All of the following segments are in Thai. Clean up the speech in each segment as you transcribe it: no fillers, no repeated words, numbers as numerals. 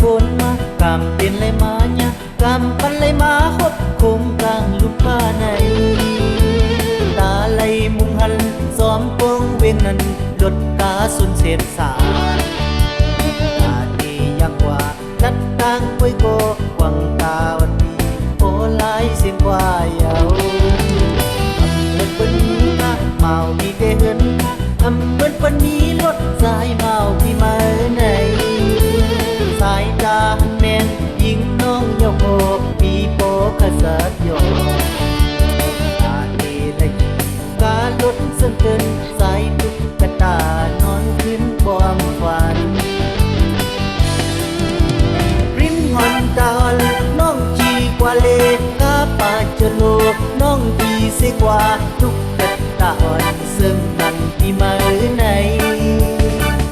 ฝนมากำเป็นไรมาเนี่ยกำปันไรมาคบคมกลางลูกผ้าในตาไหลมุงหันซ้อมปวงเวียงนั้นลดกาสุนเศษสารตาดียังว่าลัดตังป่วยโกหวังตาวันนี้โอลายเสียงกว่าเยาทำเลิกวันนี้นะเมามีเกเหินทำเหมือนวันนี้รถสายเมาที่มาไหนสายตาแมนยิงน้องโยโกปีโปขสัดโยตาดีเลยการลดเส้นเกินสายตุกกระตานอนขึ้นความฝันริมหอนตาลน้องจีกว่าเลกาปาจโลน้องดีเสียกว่าทุกกระตาอ่อนซึ่งนั่นที่มาไหน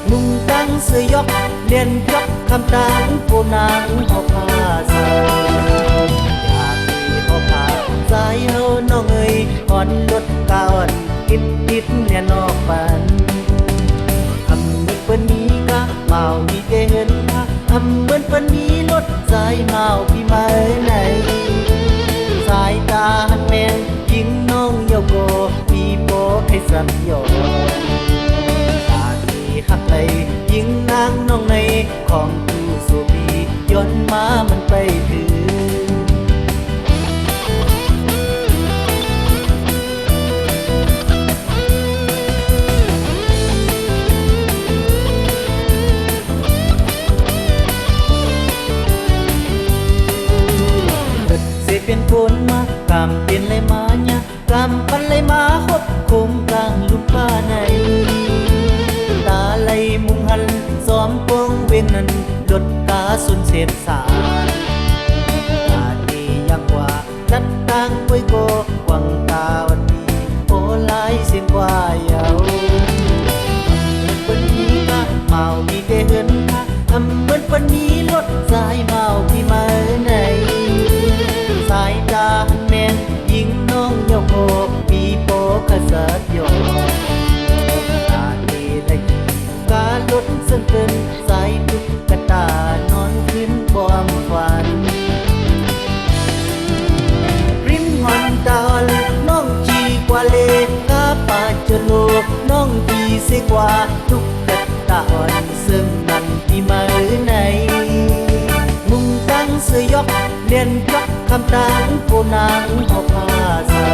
นุ่งตั้งเสื้อยกเลียนยกคำตางโพนางเอาผ้าใส่อยากมีเอาผ้าใส่เฮาน้องเอ๋ยอ่อนลดกาอ่อนคิดเนี่ยนอกฝันทำเหมือนเปิ้นนี้กะเมามีเกเหินทำเหมือนเปิ้นนี้รถสายเมาพี่มาไหนสายตาหันแมนยิงน้องโยโกพี่โปให้สับยอตาดีหักไหลยิงนางน้องในของตูสุบีย้อนมามันไปถึงเป็นฝนมากำเป็นไรมาเนี่ยกำปันไรมาคบคมกลางลูกผ้าในตาไหลมุงหันซ้อมปวงเวียงนั้นลดกาสุนเศษสารตาดียังว่าลัดตังป่วยโกหวังตาวันนี้โอลายเสียงกว่าเยาวันนี้ก็เมามีเกเหินทำเหมือนวันนี้รถสายเมาพี่มาไหนสายตาแมนยิงน้องโยโกปีโปขสัดโยตาดีเลยการลดเส้นเกินสายตุกกระตานอนขึ้นความฝันริมหอนตาลน้องจีกว่าเลกาปาจโลน้องดีเสียกว่าทุกกระตาอ่อนซึ่งนั่นที่มาไหนมุ่งตั้งเสื้อยกเลียนยกคำตางโพนางเอาผ้าใส่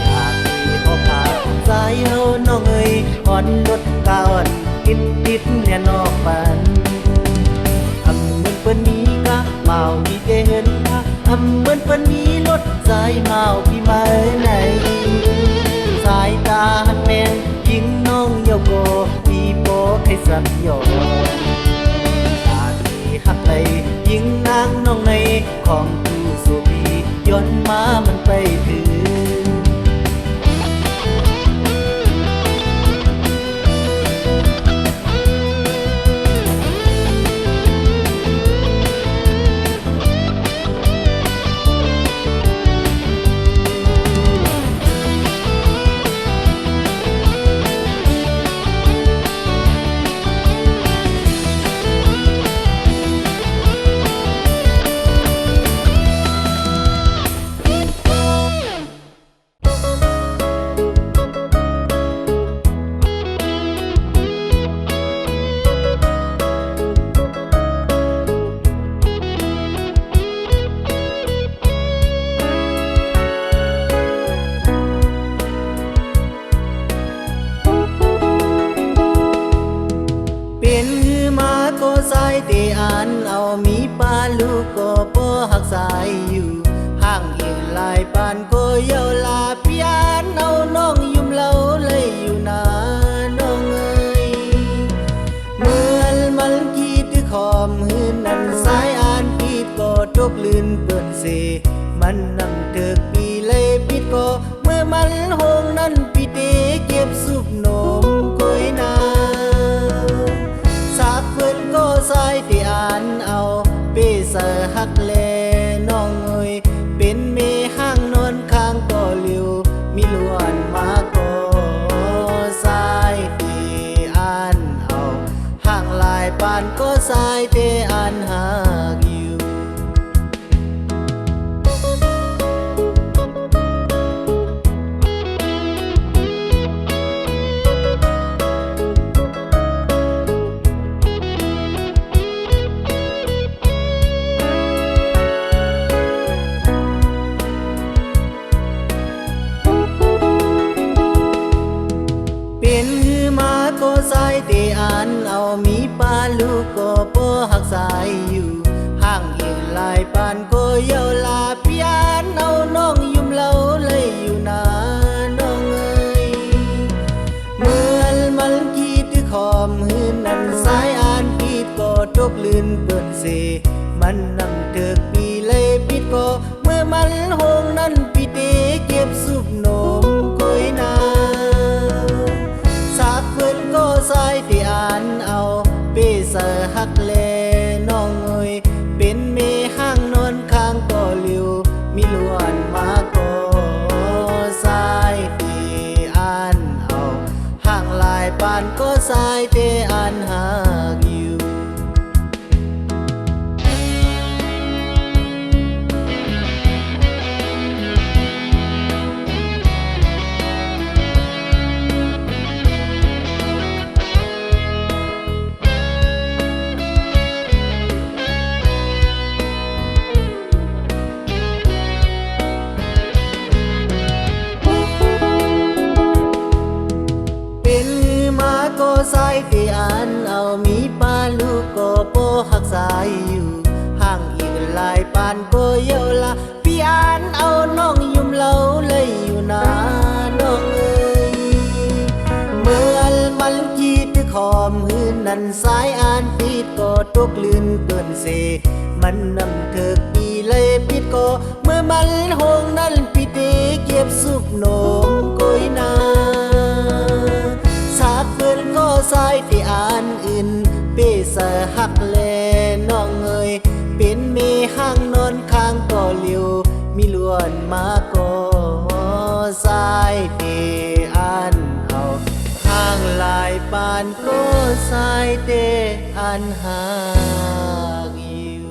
อยากมีเอาผ้าใส่เฮาน้องเอ๋ยอ่อนลดกาอ่อนคิดเนี่ยนอกฝันทำเหมือนเปิ้นนี้กะเมามีเกเหินทำเหมือนเปิ้นนี้รถสายเมาพี่มาไหนสายตาหันแมนยิงน้องโยโกพี่โปให้สับยอหักไหลยิงนางน้องในของตูสุบีย้อนมามันไปถึงสายเตอ่านเอามีปาลูกก็พอหักสายอยู่ห่างเห็นลายปานก็เยาลาเปียนเอาน้องยุ่มเล่าเลยอยู่นาน้องเอ้ยเหมือนมันคิดที่ขอมหืนนั่นสายอ่านผิดก็ตกลื่นเปิดเสมันนำเถิกปีเลยปิดก็เมื่อมันหงนั้นปีเตเก็บสุกนมก้อยนาสักเพิ่นก็สายที่อ่านเอาเปเสหักแลน้องเอ้ยเป็นเมห้างนอนข้างก็เลียวมีล้วนมาก็สายที่อ่านเอาห่างลายปา านก็สายแต่อ่านหากอยู่เป็นหือมาก็สายแต่อ่านเอามีปลาลูกก็บ่หักสายอยู่ห่างอีกหลายปานก็เยาลาเปียนเอาน้องยุ่มเล่าเลยอยู่นาน้องเอ้ยเมื่อมันคิดที่ขอมหืนนั้นสายอ่านผิดก็ตกลื่นเปิ้นเสมันนำเถิกปีเลยปิดก็เมื่อมันหงนั้นปิดเตเก็บสุบนมก้อยนาสักเพิ่นก็สายที่อ่านเอาเปเสหักแลน้องเอ้ยเป็นเมห้างนอนข้างก็เลียวมีล้วนมาก็สายที่อ่านเอาห่างหลายปานก็สายแต่อ่านหากอยู่ก็สายที่อ่านเอามีปลาลูกก็บ่หักสายอยู่ห่างอีกหลายปานก็เยาละพี่อ่านเอาน้องยุ่มเล่าเลยอยู่นาน้องเอ้ยเมื่อมันคิดที่ขอมหืนนั้นสายอ่านปิดก็ตกลื่นเกินเสมันนำเถิกปีเลยปิดก็เมื่อมันหงนั้นปิดเตเก็บสุกนมก้อยนาสักเพิ่นก็สายที่อ่านอื่นเปเสหักแลน้องเอ้ยเป็นเมห้างนอนข้างก็เลียวมีล้วนมาก็สายที่อ่านเอาห่างหลายปานก็สายแต่อ่านหากอยู่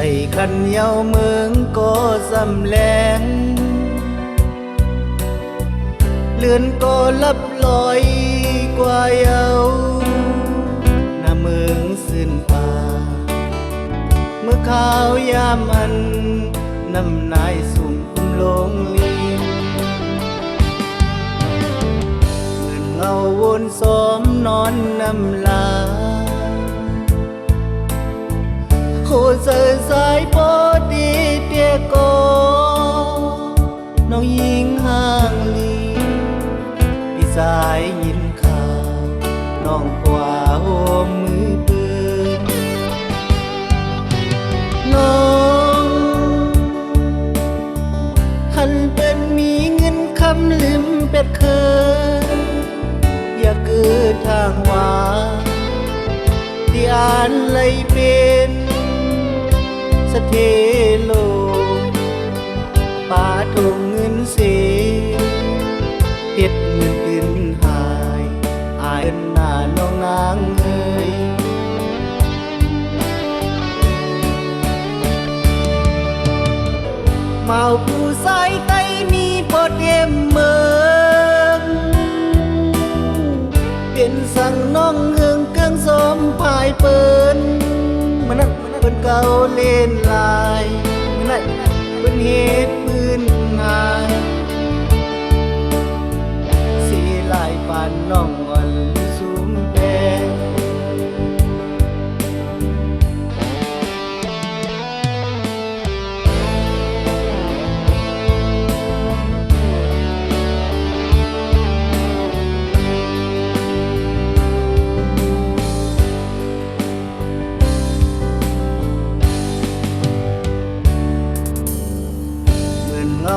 ไอ้ขันเยาเมืองก็สำแลงเลือนก็ลับลอยกว่าเยาหน้าเมืองสิ้นป่าเมื่อข้าวยามอันน้ำนายสุ่มคุมลงลินเหมือนเงาวนสมนอนน้ำลาโคเสยสายปอดีเตียโกน้องยิงห่างลีพี่สายยินข่าวน้องกว่าหัวมือปืนน้องหันเป็นมีเงินคำลืมเป็ดเคยอย่าเกิดทางว่าที่อ่านเลยเป็นสะเทโลป่าทงเงินเสียเฮ็ดเงินตื่นหายอายหน้าน้องนางเอ้ยเมาผู้สายไตมีพอเต็มเมืองเป็นสั่งน้องเฮืองเกิงสมพายเปิ้นมันนั่นเปิ้นเก่าเล่นลายมันนั่นเปิ้นเฮ็ดปืนหายสีลายปานน้องอ่อนสูงแดง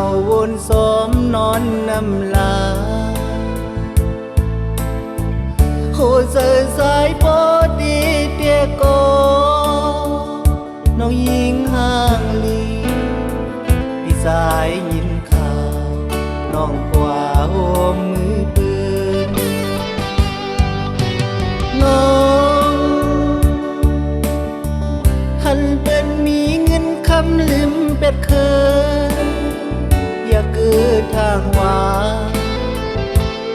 าวนซ้อมนอนน้ำลาโหเสือสายพอดีเตียกอน้องยิงห่างลีพี่สายยินข่าวน้องกว่าโอมมือปืนน้องหันเป็นมีเงินคำลืมเป็ดเคยอย่าเกิดทางว่า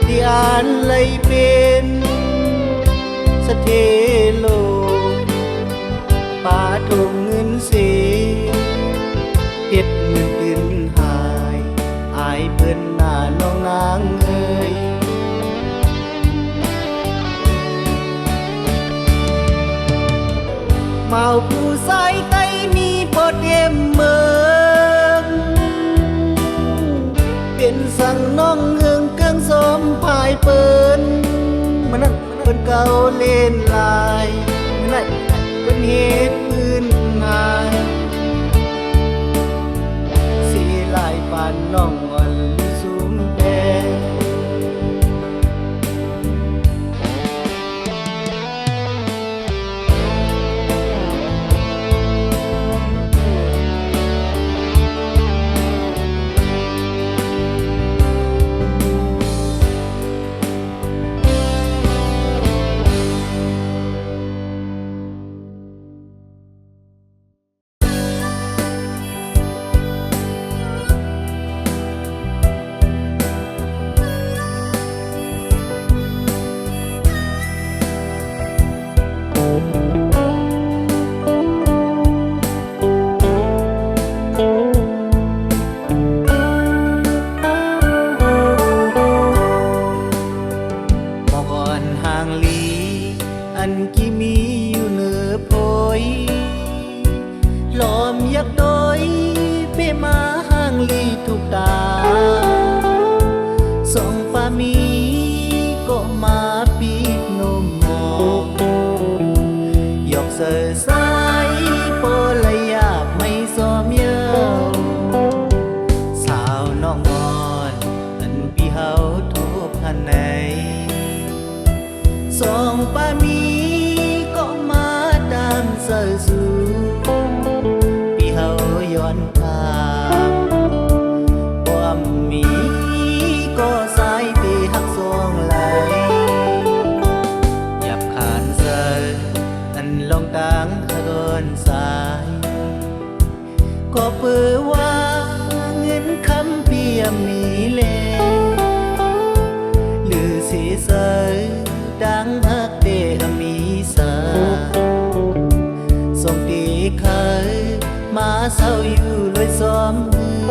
ที่อ่านเลยเป็นสะเทโลป่าทงเงินเสียเฮ็ดเงินตื่นหายอายเพิ่นหน้าน้องนางเอ้ยเมาผู้สายไตมีพอเต็มเมืองเป็นสั่งน้องเฮืองเกืองสมพายเปิ้นมันนั่นเปิ้นเก่าเล่นลายมันนั่นเปิ้นเฮ็ดปืนหายสีลายปานน้องอ่อนสูมแดงอันกี่มีอยู่เหนือโพยหลอมยักษ์น้อยเป้มาห่างลีทุกตาสองป้ามีก็มาปีกนมมองหยอกเสยสายโปละยาบไม่ซ้อมเยาสาวน้องอ่อนอันพี่เฮาทุบหันไหนสองป้ามีก็มาตามเสือสูพี่เฮาย้อนทางความมีก็สายตีหักสองไหลหยับขานเสืออันลองต่างขะโดนสายก็เปือว่าเงินคำเพียมมีเลหรือสีเสือดังฮักเดมีสาส่งตีเคยมาเศร้าอยู่เลยซ้อมมือ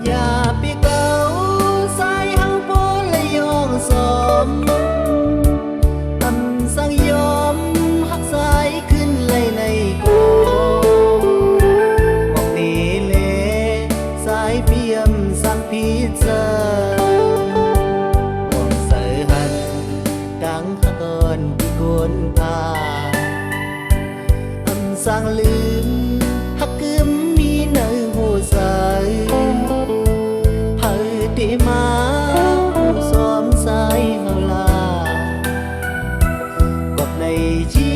อย่าไปเก่าสายเฮาโปละยองซ้อมตำสั่งยอมหักสายขึ้นเลยในโกบอกนี้เลสายเพียมสั่งพิเศษคนพาอำสั่งลืมหักกึมมีเนื้อหัวใจเผยตีมาผู้ซ้อมสายเฮาลากบในชิ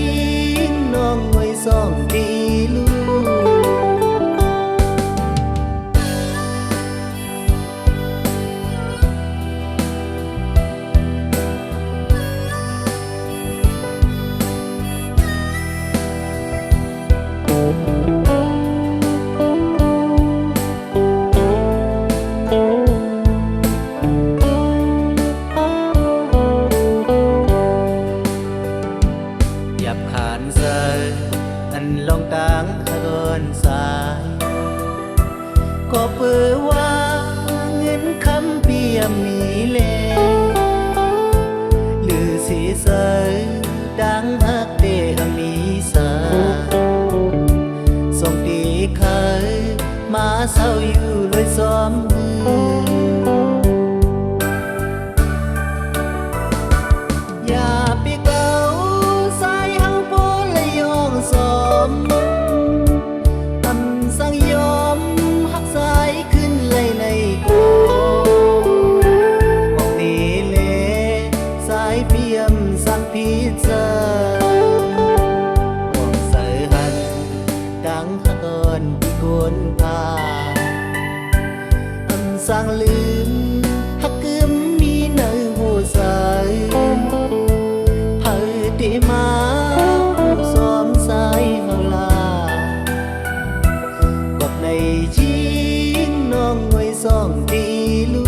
งน้องไว้ซ้อมดีลูหยับขานเสืออันลองต่างขะโดนสายก็เปือว่าเงินคำเพียมมีเลหรือสีเสือดังฮักเดมีสาส่งตีเคยมาเศร้าอยู่เลยซ้อมมืออย่าไปเก่าสายเฮาโปละยองซ้อม sang lưm hắc cướm mi nơi hồ dài thời để má hồ xóm dài hào là bậc này chính nó ngồi giòn đi luôn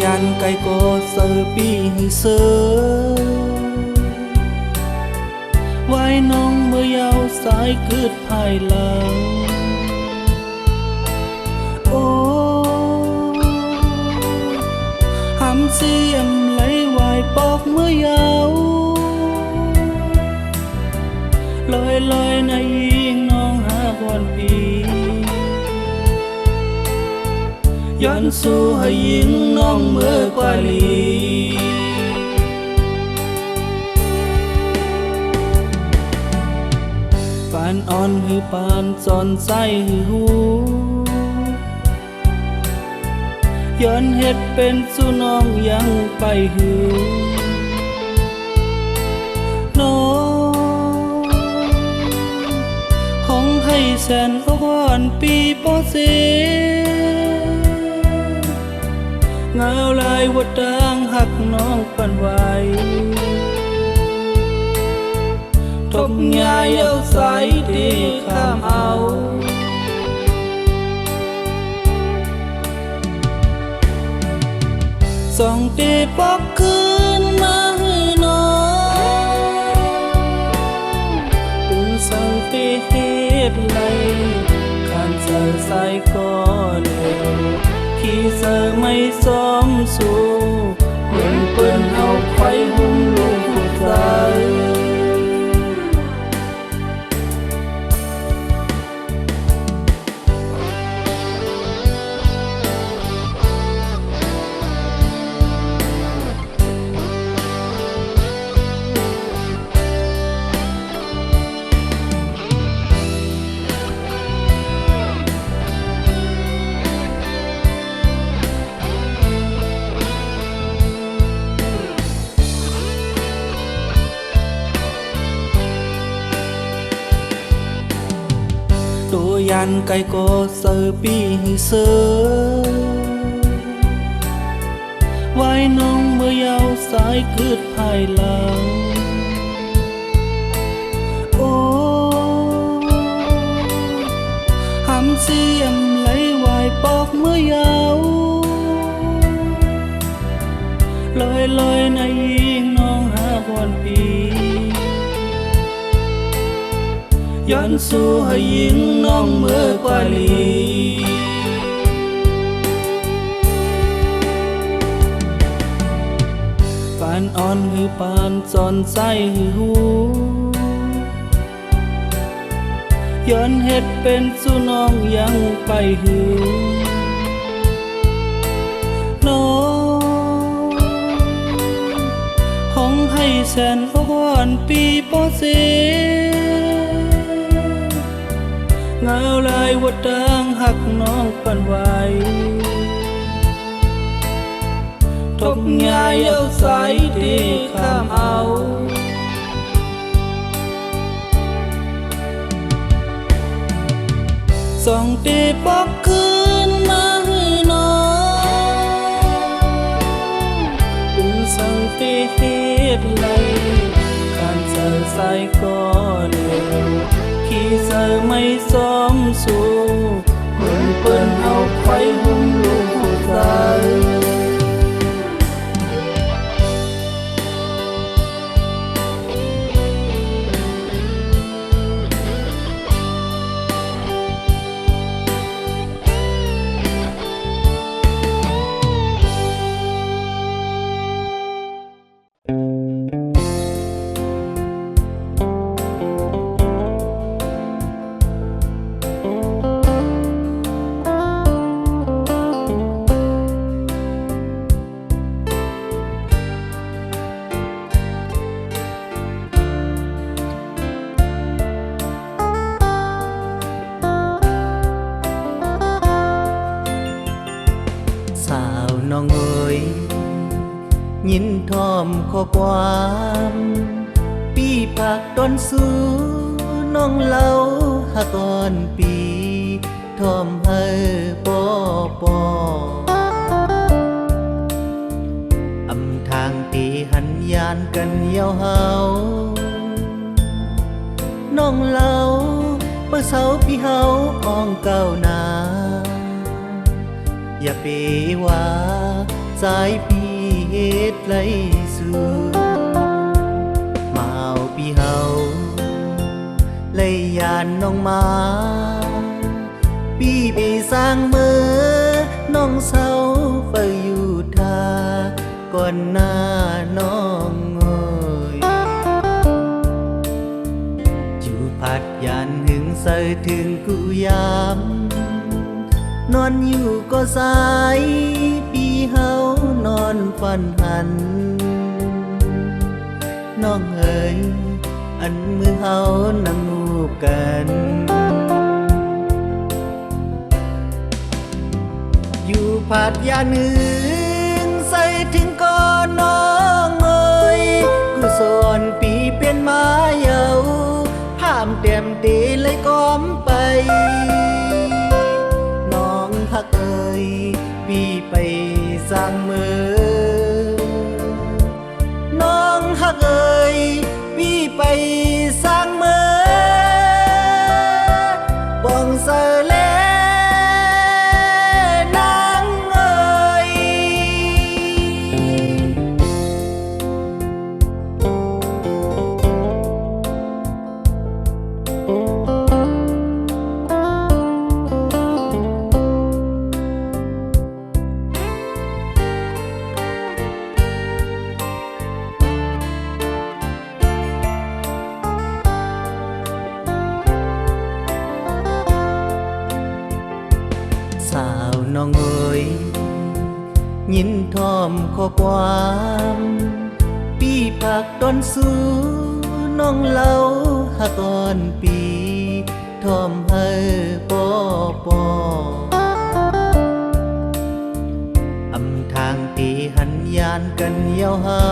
yan cây cô sơ bi hư sơ vai nong mưa yao sái cứt hai lần ô hàm xiêm lấy vài bọc mưa yao lôi lôi này nong hạ quan piย้อนสู่ให้ยิงน้องเมื่อกว่าลีปานอ่อนหือปานจอนใสหือหูย้อนเฮ็ดเป็นสู่น้องยังไปหือน้องห้องให้แสนอ่อนปีปอเซเงาลายวัดดังหักน้องปันไหวทบยาเย้าใสดีข้ามเอาส่องตีปอกคืนมาให้น้องตึงสั่งตีเหตุไรขันเจอใส่ก็เร็วที่เธอไม่ซ้อมสู้เหมือนเปิ้นเอาไฟหุ้มลูกใจตัวยันไกก็เซอปีหือเซอไว้น้องเมื่อยาวสายคืดภายหลังโอ้หำเสียมไหลวายปอกเมื่อยาวลอยลอยในยิงน้องหาวันปีย้อนสู่ให้ยิงน้องเมื่อกว่าลีปานอ่อนหือปานจอนใสหือหูย้อนเฮ็ดเป็นสู่น้องยังไปหือน้องห้องให้แสนอ่อนปีปอเซเงาลายวัดดังหักน้องปันไหวทบยาเย้าใสดีข้ามเอาส่องตีปอกคืนมาให้น้องตึงสั่งตีเหตุไรการเจอใส่ก็เร็วที่เธอไม่ซ้อมสู้เหมือนเปิ้นเอาไฟหุ้มลูกใจ เ มข้อความปีผักต้นสู้น้องเล่าหักอ่อนปีทอมให้ปอปออำทางตีหันยานกันเยาวเฮาน้องเล่าเมื่อเสาพี่เฮาอ่องเก้าหนาอย่าไปว่าสายพี่เฮ็ดไรสู่มาเอาพี่เฮาเลยยานน้องมาพี่ไปสร้างเมื่อน้องเศร้าไปอยู่ท่าก่อนหน้าน้องเอ่ยอยู่พัดยานหึงใส่ถึงกูยามนอนอยู่ก็สายพี่เฮานอนฝันหันน้องเอ๋ยอันมือเฮานั่งงูกันอยู่ผาดยานึงใส่ถึงก่อนน้องเอ๋ยกูสอนปีเป็นมาเยาห้ามเต็มตีเลยก้อมไปน้องฮักเอ๋ยพี่ไปสร้างมือน้องฮักเอ๋ยพี่ไปสร้างเมื่อบองเสลนางเอ๋ยสาวน้องเอ๋ยยินทอมข้อความปีผักต้นสู้น้องเล่าหักอ่อนปีทอมให้ปอปออำทางตีหันยานกันเยาวเฮา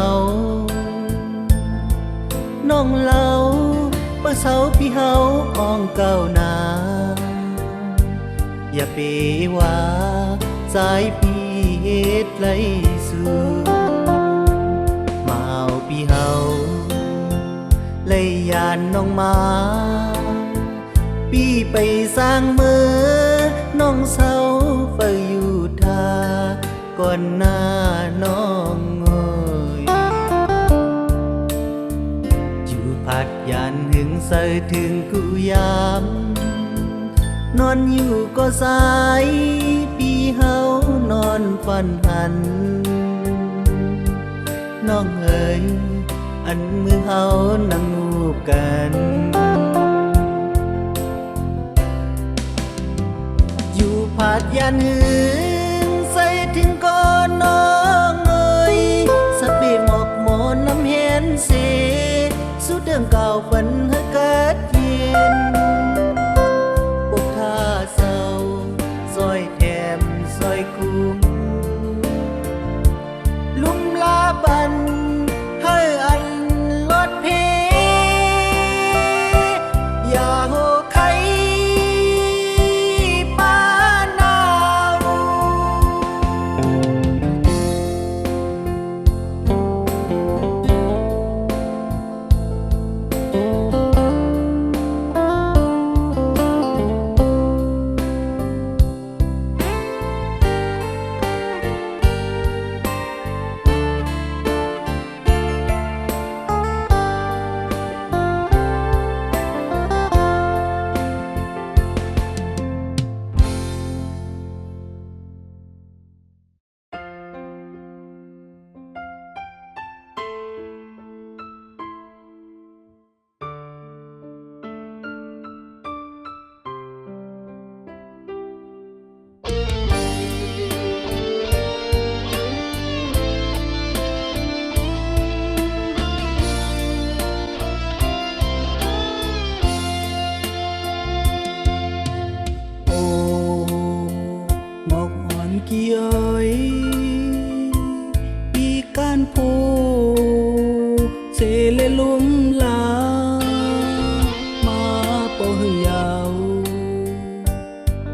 น้องเล่าเมื่อเสาพี่เฮาอ่องเก้าหนาอย่าไปว่าสายพี่เฮ็ดไรสู่มาเอาพี่เฮาเลยยานน้องมาพี่ไปสร้างเมื่อน้องเศร้าไปอยู่ท่าก่อนหน้าน้องเอ่ยอยู่พัดยานหึงใส่ถึงกูยามนอนอยู่ก็สายพี่เฮานอนฝันหันน้องเอ๋ยอันมือเฮานั่งงูกันอยู่ผาดยานหึงใส่ถึงก่อนน้องเอ๋ยสะเปหมอกหมอนน้ำเห็นเสสุดเรื่องเก่าฝันให้เกิดเย็นเศร้าซอยแถมซอยคุ้มลุ่มลาบันให้อันลดเพอย่าโหไขป้านาวกี่เอ๋ยปีการพู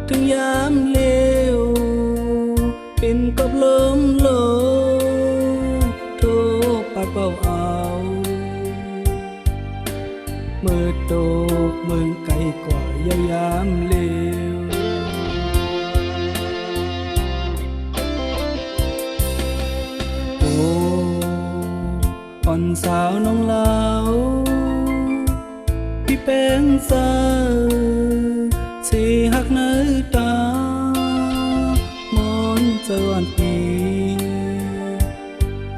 ถึงยามเลวเป็นกับลมโลโทปัดเป่าเอาเมื่อโตกเมืองไกลกว่ายามเลวโอ้อ่อนสาวน้องลาวพี่เป็นสาวสิหักเนื้อตามอนเจอวันปี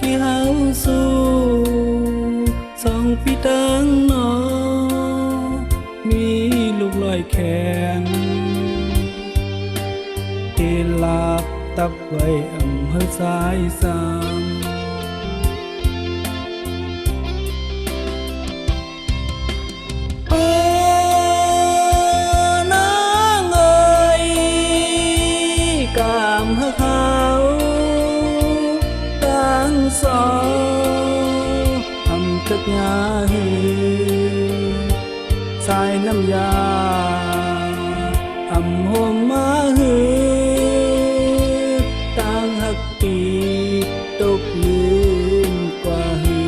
กี่เฮาสู้สองปีตั้งนอมีลูกลอยแขนเทลาบตับไว้อำเภอสายสามโอ้นางเอ๋ยกามหักเขาตั้งสองทำจักยาหือสายน้ำยาอำหอมมาหือต่างหักปีตกลืมกว่าหือ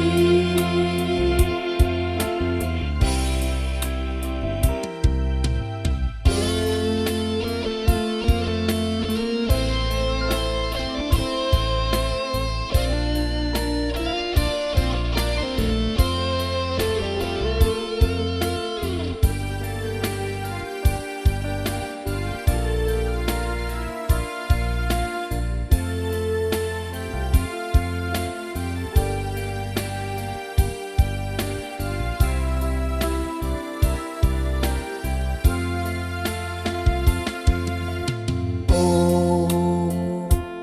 โอ้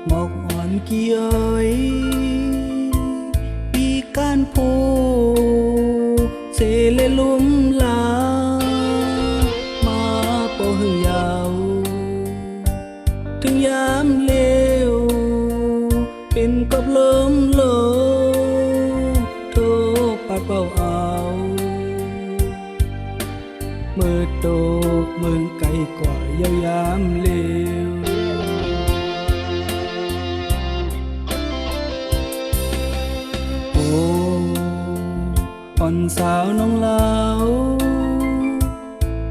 หมอกอ่อนเกี่ยวปีการโพเสเลลุ่มลามาโปหือยาวถึงยามเลวเป็นกับลมโลโทปัดเป่าเอาเมื่อโตกเมืองไกลกว่ายามเลวโอ้อ่อนสาวน้องลาว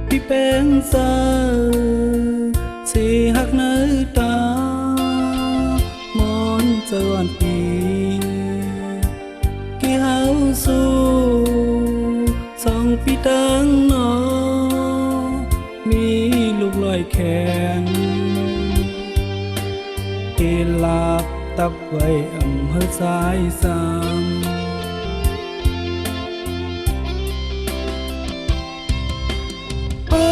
พี่เป็นสาวสิหักเนื้อตามอนเจอวันปีกี่เฮาสู้สองปีตั้งนอมีลูกลอยแขนเทลาบตับไว้อำเภอสายสามโอ้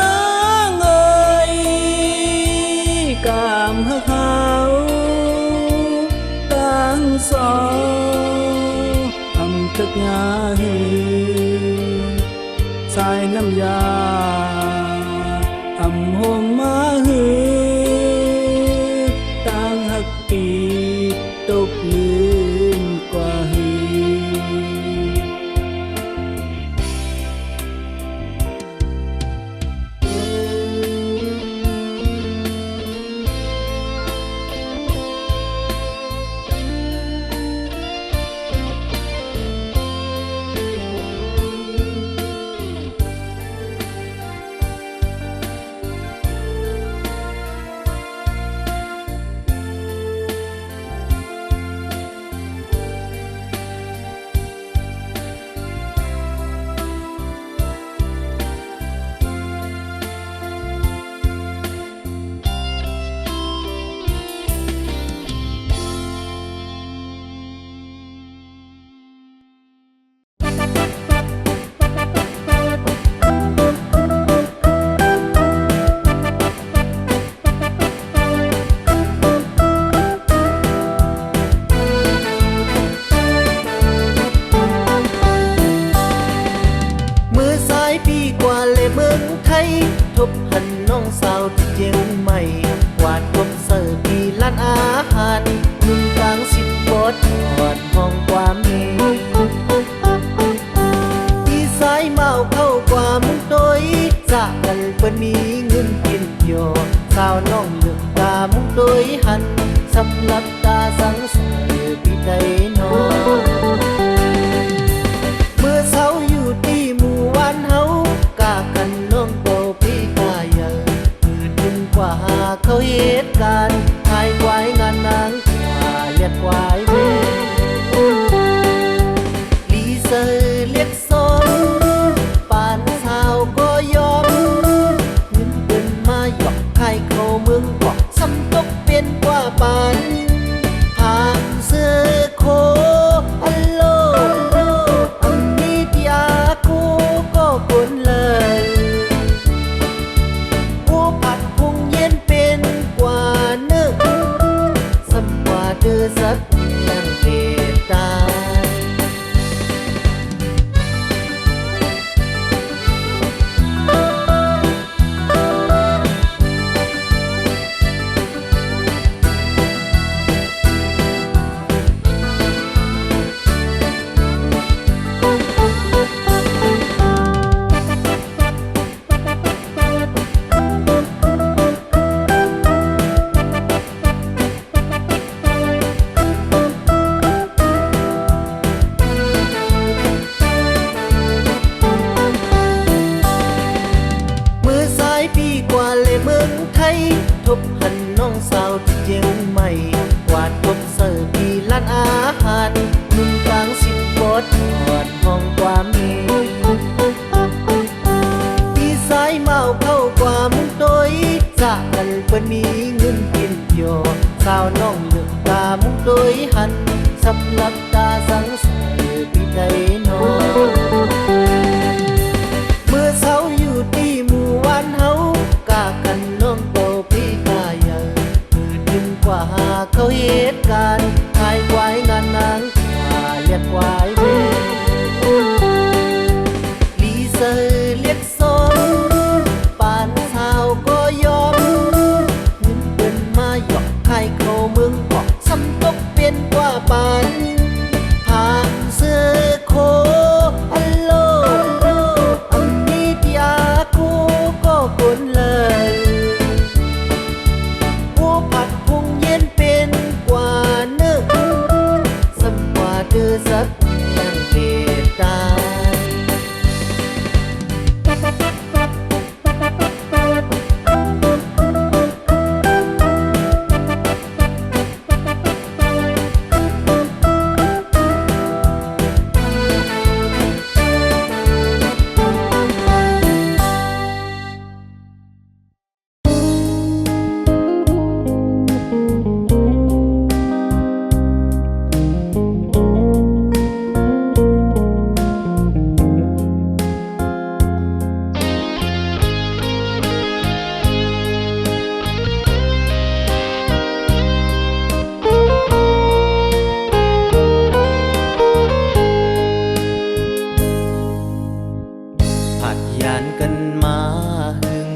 นางเอ๋ยกามหักเขาตั้งสองอำจักยาหือสายน้ำยาอำหอมมาหือต่างหักปีตกลืมกว่าหืทบหันน้องสาวที่เจียงใหม่วาดพบเสิร์ฟที่ร้านอาหารนุ่งกลาง10 บทหอดห้องความมีที่สายเมาเข้ากว่า มุงต้อยจะกันเปิ้นมีเงินกินโยสาวน้องเลือกตามุงต้อยหันสำหรับตาสังสารพี่ใจน้องเมื่อเช้าอยู่ที่หมู่บ้านเฮากากันน้องโตพี่กายามือถึงกว่าเขาเหตุการณ์หายควายงานนางกว่าเลียดควายเวลีเซอร์เลียกซอนป่านสาวก็ยอมเงินเดินมาหยอกใครเขาเมืองบอกซ้ำตกเป็นกว่าปานผ่านเสื้อโคอัลโลอันนี้ที่อากูก็คนเลยกูผัดพุงเย็นเป็นกว่าเนื้อสัมกว่าเดือสักยังเกตาย มือซ้ายปีกว่าเลยเมืองไทยทบหันน้องสาวที่เจียงใหม่กวาดทบเสิร์ฟที่ร้านอาหารนุ่มกลางสิบบดหอดห้องความมีที่ซ้ายเมาเข้ากว่ามุงต้อยจะกันเปิ้นมีเงินกินโยสาวน้องเลือกตามุงต้อยหันสำหรับตาสังสารพี่ใจน้องเมื่อเช้าอยู่ที่หมู่บ้านเฮากากันน้องโตพี่กายามือถึงกว่าเขาเหตุการณ์หายควายงานนางกว่าเลียดควายเวลีเซอร์เลียกซอนป่านสาวก็ยอมเงินเดินมาหยอกใครเขาเมืองบอกซ้ำตกเป็นกว่าปานผ่านเสื้อโคอัลโลอันนี้ที่อากูก็คนเลยกูผัดพุงเย็นเป็นกว่าเนื้อสัมกว่าเดือสักยังเกตาย ผัดยานกันมาหึง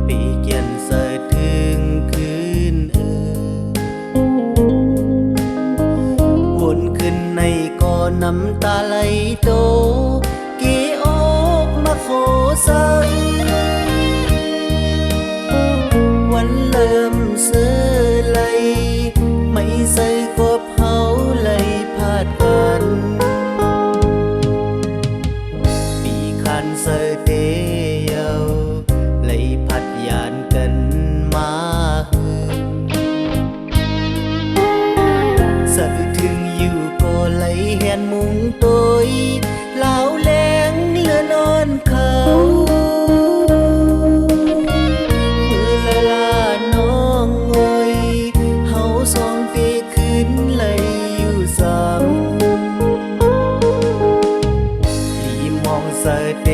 ปีเกียนเสยถึงคืนวนขึ้นในก่อน้ำตาไหลโตเกออกมาโคสังวันเริ่มเสยไหลไม่ใส่กบเฮาไหลพาดกันเสยเตเยาไหลพัดยานกันมาหึงสะถึงอยู่ก็ไหลแหนมุงต้อยลาวแลงเลือนอนเขามือละลาน้องงอยเฮาสองเตขึ้นไหลอยู่ซ้ำลีมองเสยเต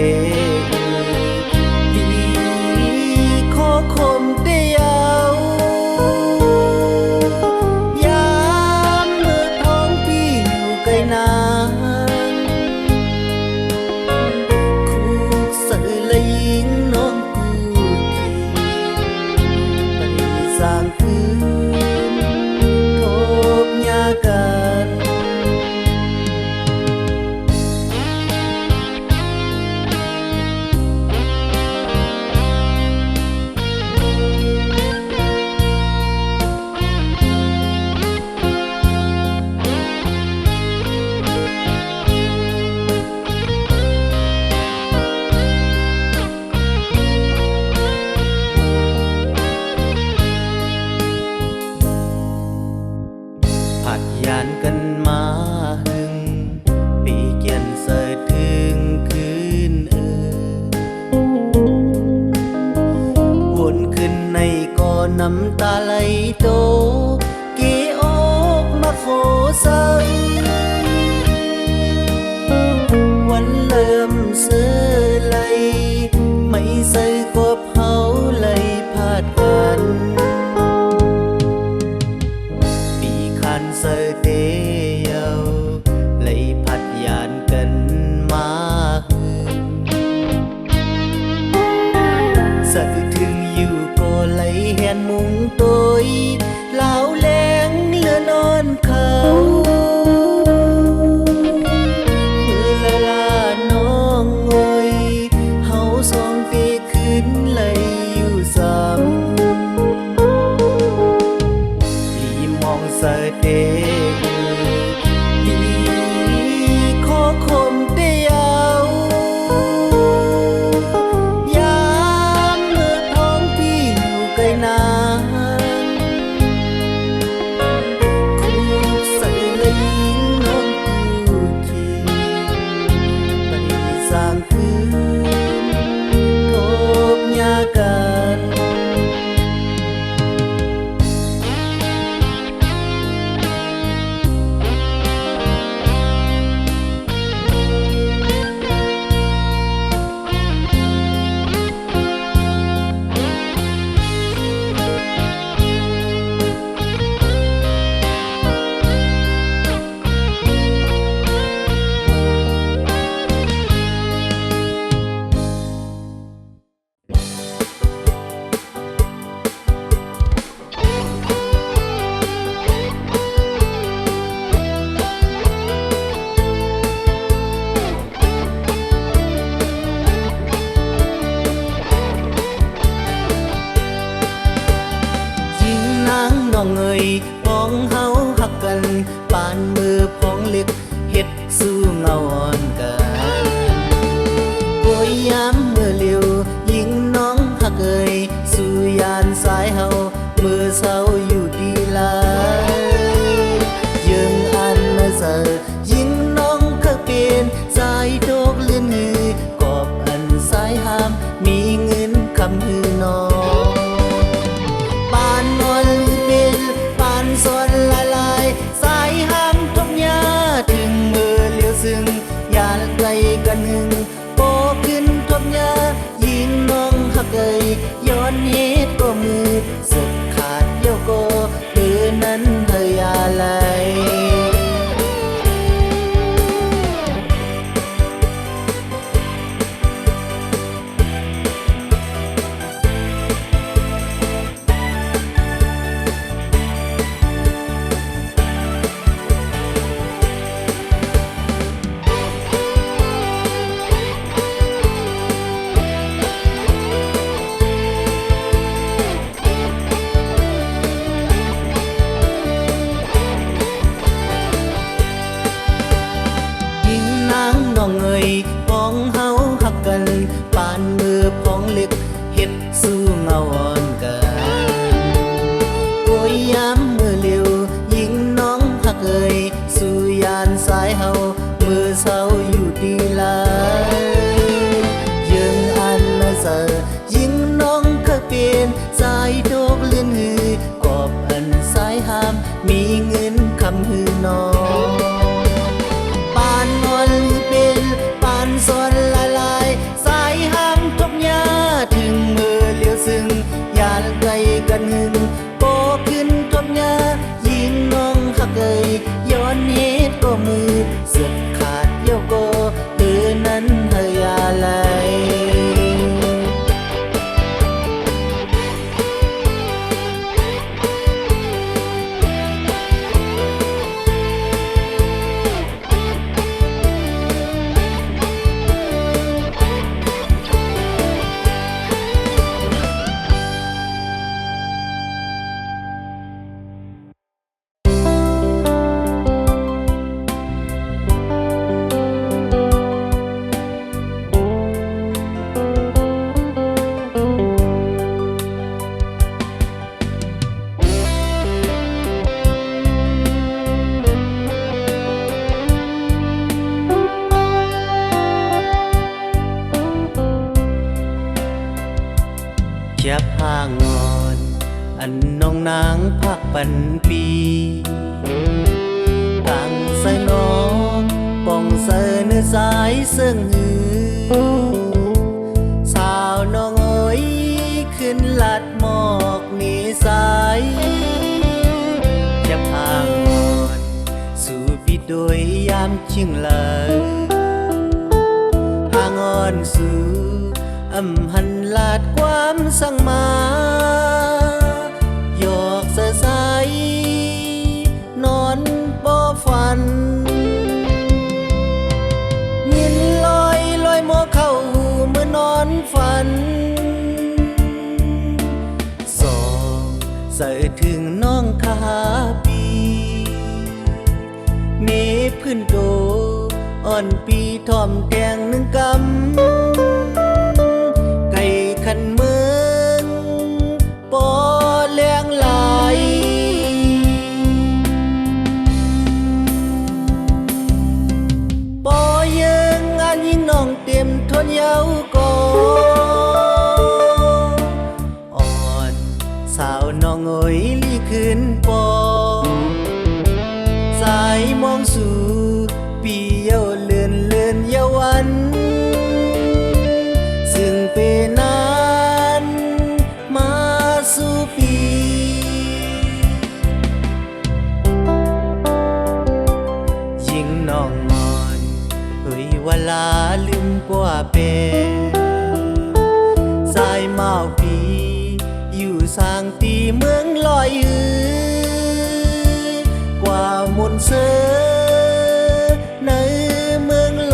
ยามเมื่อท้องพี่อยู่ไกลนาน น้ำตาไหลโตเกออกมาโคใสวันเริ่มเสือไหลไม่ใส่กบเฮาไหลพาดกันปีคันเสเตเยาไหลพัดยานกันมาสะถึงอยู่ก็ไหลแหนมุงตัวลาวแรงเลือนอนเขามือละลาน้องงอยเฮาสองปีขึ้นไหลอยู่ซ้ำลีมองสะเดลีขอคมเดียวยามเมื่อท้องพี่อยู่ไกลนานคู่ใส่เลยยิงน้องกูทีไปสร้างคืนทบยากัน ยิงนางน้องเอ่ยพ้องเฮาหักกันปานมือพ้องเล็กเฮ็ดสู้เงาอ่อนกันโอยยามเมื่อเลียวยิงน้องหักเอ่ยสู่ยานสายเฮามือเศร้าอยู่ดีหลายยิงอันมาเสอยิงน้องก็เป็นสายโดกเลื่อนหือกอบอันสายหามมีเงินคำหือน้องปานนอนเป็นปานสอนละลายสายห้ามทบยาถึงมือเลี้ยวซึ่งยานไกลกันหึงโปขึ้นทบยายิงน้องหักเอ่ยย้อนเหตุก็มือสึกขาดเยี่ยวก็คืนนั้นเธอยาไหลยิงนางน้องเอ่ยพ้องเฮาหักกันปานมือพ้องเล็กเฮ็ดสู้เงาอ่อนกันโอยยามมือเลียวยิงน้องหักเอ่ยสู่ยานสายเฮามือเศร้าอยู่ดีหลายยิงอันละเสอยิงน้องก็เป็นสายโดกเลื่อนหือกอบอันสายหามมีเงินคำหือน้องปานนอนเป็นปานสอนละลายสายห้ามทบยาถึงมือเลี้ยวซึ่งยานไกลกันหึงโปขึ้นทบยายิงน้องหักเอ่ยย้อนเหตุก็มือสึกขาดเยี่ยวก็คืนนั้นเธอยาไหล จับผ้างอน อันน้องนางพักปันปีต่างใส่น้องป่องเสนอสายเสื่องหือสาวน้องเอ๋ยขึ้นลัดหมอกนี่สายจะพางอ่อนสู่บิดโดยยามชิงเลยหางอ่อนสู่อำหันลาดความสั่งมาหยอกเสสายนอนบ่ฝันยินลอยหมอเข้าเมื่อนอนฝันสองใส่ถึงน้องคาปีเมพื้นโดอ่อนปีทอมแดงหนึ่งกำไก่ขันเมืองปอแรงไหลปอยังงานยิ่งน้องเต็มทนเย้าก่อนอ่อนสาวน้องเอ๋ยลี่ขึ้นปอสายมองสู่ปีเยาเลื่อนเยาวันซึ่งเป็นนั้นมาสู่ปียิ่งน้องมอนเฮ้ยเวลาลืมกว่าเป็นสายเมาปีอยู่สร้างตีเมืองลอยอือกว่ามุนเสือในเมืองโล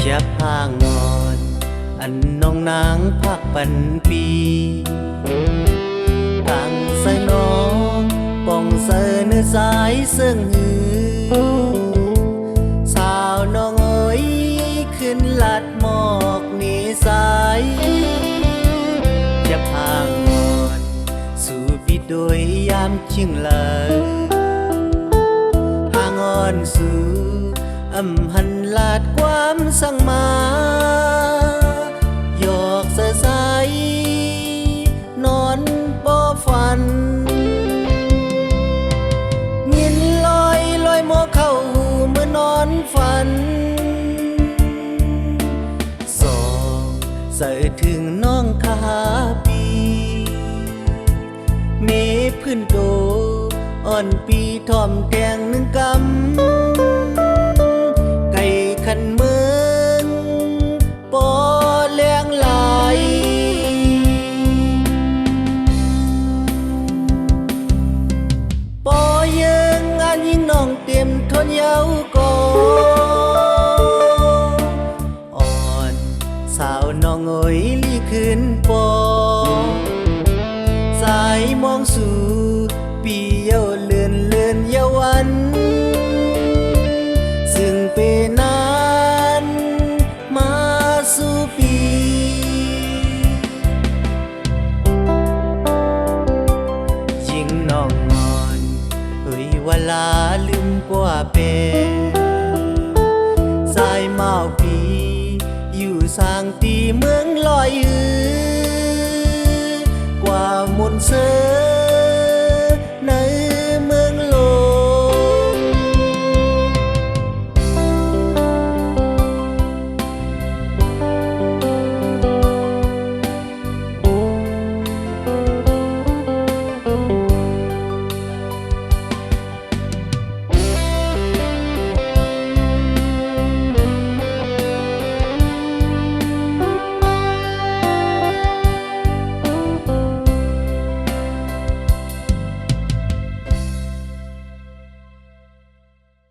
จะพางอ่อนอันน้องนางพักปันปีต่างใส่น้องป่องเสนอสายเสื่องหือสาวน้องเอ๋ยขึ้นลัดหมอกนี่สายจะพางอ่อนสู่บิดโดยยามชิงเลยหางอ่อนสู่อำหันลาดความสั่งมาหยอกเสสายนอนบ่ฝันยินลอยหมอเข้าเมื่อนอนฝันสองใส่ถึงน้องคาปีเมพื้นโดอ่อนปีทอมแดงหนึ่งกำ